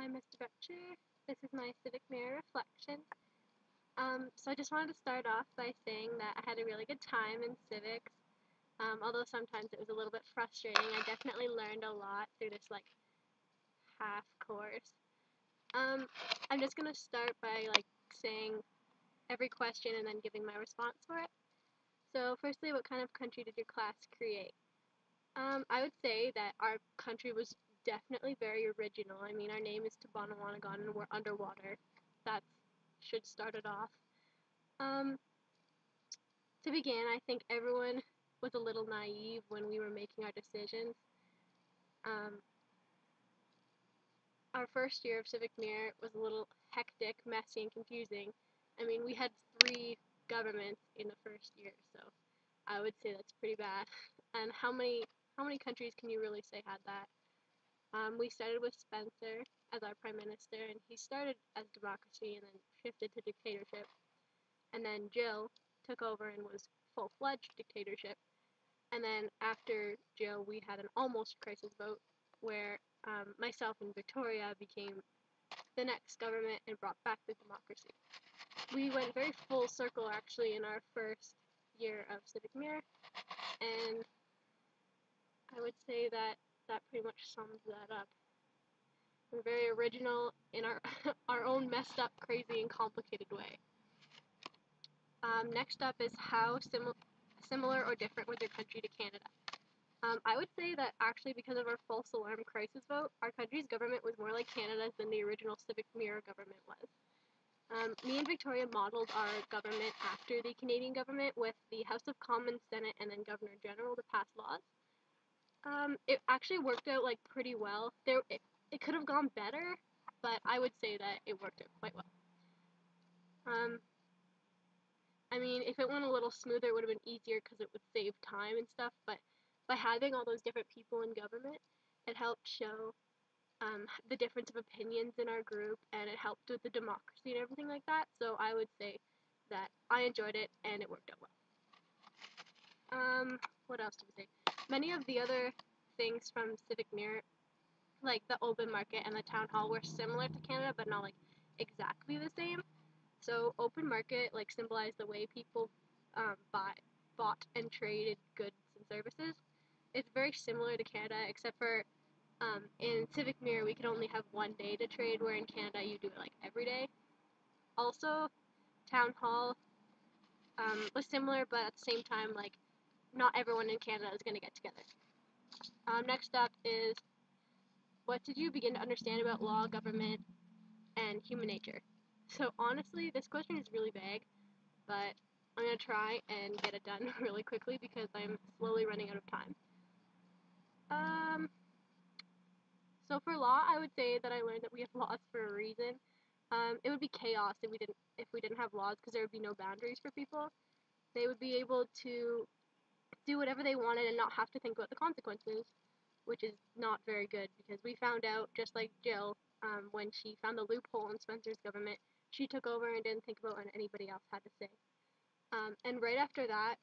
Hi, Mr. Butcher. This is my Civic Mirror reflection. So I just wanted to start off by saying that I had a really good time in civics. Although sometimes it was a little bit frustrating. I definitely learned a lot through this half course. I'm just gonna start by saying every question and then giving my response for it. So firstly, what kind of country did your class create? I would say that our country was definitely very original. I mean, our name is Tabanawannagon and we're underwater. That should start it off. To begin, I think everyone was a little naive when we were making our decisions. Our first year of Civic Mirror was a little hectic, messy, and confusing. I mean, we had 3 governments in the first year, so I would say that's pretty bad. And how many countries can you really say had that? We started with Spencer as our prime minister, and he started as democracy and then shifted to dictatorship. And then Jill took over and was full-fledged dictatorship. And then after Jill, we had an almost crisis vote where myself and Victoria became the next government and brought back the democracy. We went very full circle actually in our first year of Civic Mirror, and I would say that pretty much sums that up. We're very original in our our own messed up, crazy, and complicated way. Next up is how similar or different was your country to Canada? I would say that actually because of our false alarm crisis vote, our country's government was more like Canada's than the original Civic Mirror government was. Me and Victoria modeled our government after the Canadian government with the House of Commons, Senate, and then Governor General to pass laws. It actually worked out pretty well. It could have gone better, but I would say that it worked out quite well. I mean, if it went a little smoother, it would have been easier because it would save time and stuff, but by having all those different people in government, it helped show the difference of opinions in our group, and it helped with the democracy and everything like that, so I would say that I enjoyed it, and it worked out well. What else do we say? Many of the other things from Civic Mirror, like the open market and the town hall, were similar to Canada, but not exactly the same. So open market symbolized the way people bought and traded goods and services. It's very similar to Canada, except for in Civic Mirror we could only have one day to trade, where in Canada you do it every day. Also, town hall was similar, but at the same time not everyone in Canada is going to get together. Next up is, what did you begin to understand about law, government, and human nature? So honestly, this question is really vague, but I'm going to try and get it done really quickly because I'm slowly running out of time. So for law, I would say that I learned that we have laws for a reason. It would be chaos if we didn't have laws, because there would be no boundaries for people. They would be able to do whatever they wanted and not have to think about the consequences, which is not very good, because we found out, just like Jill, when she found the loophole in Spencer's government, she took over and didn't think about what anybody else had to say. And right after that,